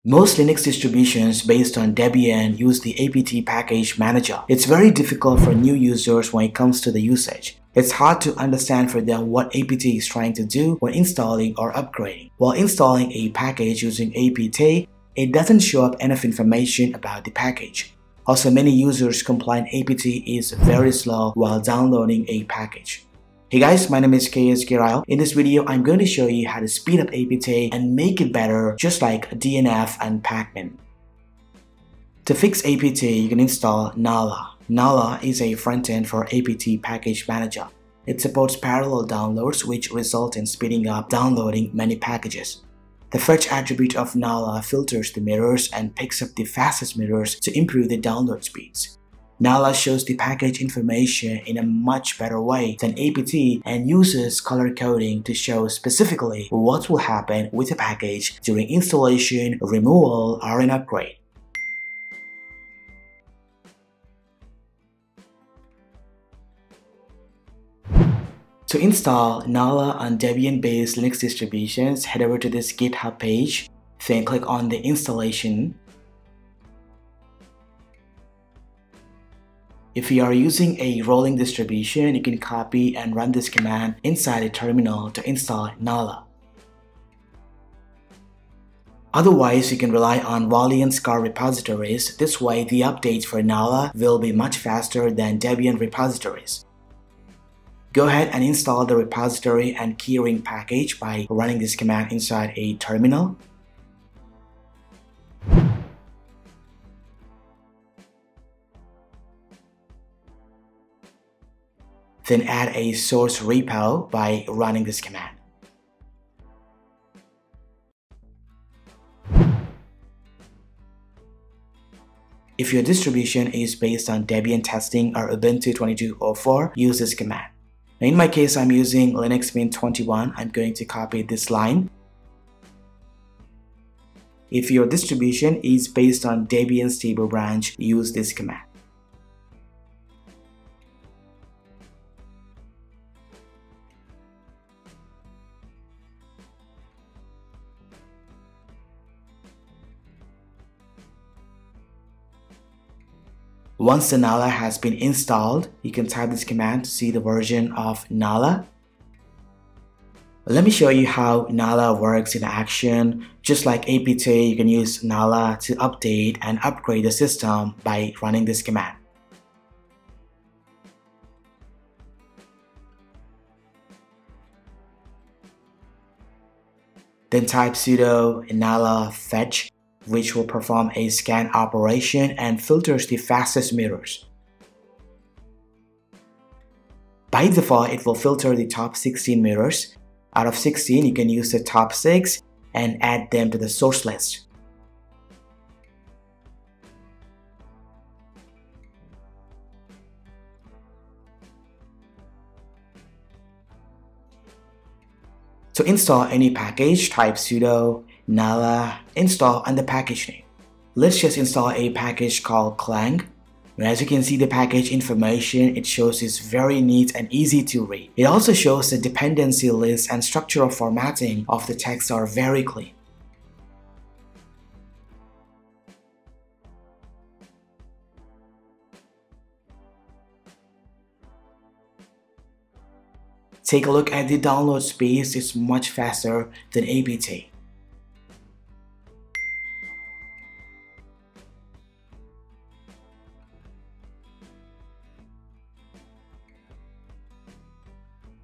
Most Linux distributions based on Debian use the apt package manager. It's very difficult for new users when it comes to the usage. It's hard to understand for them what apt is trying to do when installing or upgrading. While installing a package using apt, it doesn't show up enough information about the package. Also, many users complain apt is very slow while downloading a package. Hey guys, my name is KSK Ryle. In this video, I'm going to show you how to speed up apt and make it better just like DNF and Pacman. To fix apt, you can install Nala. Nala is a front-end for apt package manager. It supports parallel downloads which result in speeding up downloading many packages. The fetch attribute of Nala filters the mirrors and picks up the fastest mirrors to improve the download speeds. Nala shows the package information in a much better way than apt and uses color coding to show specifically what will happen with a package during installation, removal, or an upgrade. To install Nala on Debian-based Linux distributions, head over to this GitHub page, then click on the installation. If you are using a rolling distribution, you can copy and run this command inside a terminal to install Nala. Otherwise, you can rely on Wally and Scar repositories. This way, the updates for Nala will be much faster than Debian repositories. Go ahead and install the repository and keyring package by running this command inside a terminal. Then add a source repo by running this command. If your distribution is based on Debian testing or Ubuntu 22.04, use this command. Now in my case, I'm using Linux Mint 21. I'm going to copy this line. If your distribution is based on Debian stable branch, use this command. Once the Nala has been installed, you can type this command to see the version of Nala. Let me show you how Nala works in action. Just like apt, you can use Nala to update and upgrade the system by running this command. Then type sudo nala fetch, which will perform a scan operation and filters the fastest mirrors. By default, it will filter the top 16 mirrors. Out of 16, you can use the top 6 and add them to the source list. To install any package, type sudo nala install and the package name. Let's just install a package called Clang. And as you can see, the package information it shows is very neat and easy to read. It also shows the dependency list and structural formatting of the text are very clean. Take a look at the download speed, it's much faster than apt.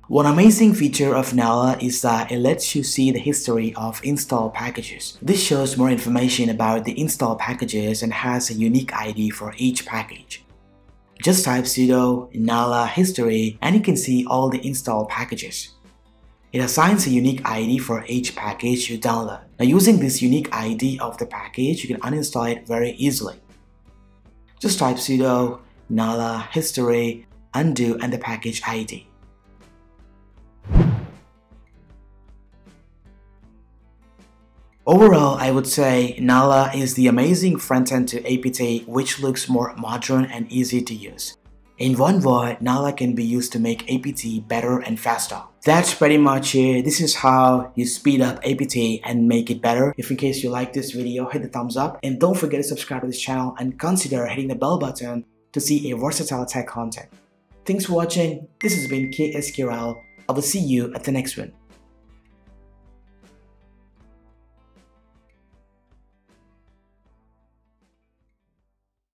One amazing feature of Nala is that it lets you see the history of install packages. This shows more information about the install packages and has a unique ID for each package. Just type sudo nala history and you can see all the install packages. It assigns a unique ID for each package you download. Now using this unique ID of the package, you can uninstall it very easily. Just type sudo nala history, undo and the package ID. Overall, I would say Nala is the amazing front-end to apt which looks more modern and easy to use. In one word, Nala can be used to make APT better and faster. That's pretty much it. This is how you speed up APT and make it better. If in case you like this video, hit the thumbs up and don't forget to subscribe to this channel and consider hitting the bell button to see a versatile tech content. Thanks for watching. This has been KSQL. I will see you at the next one.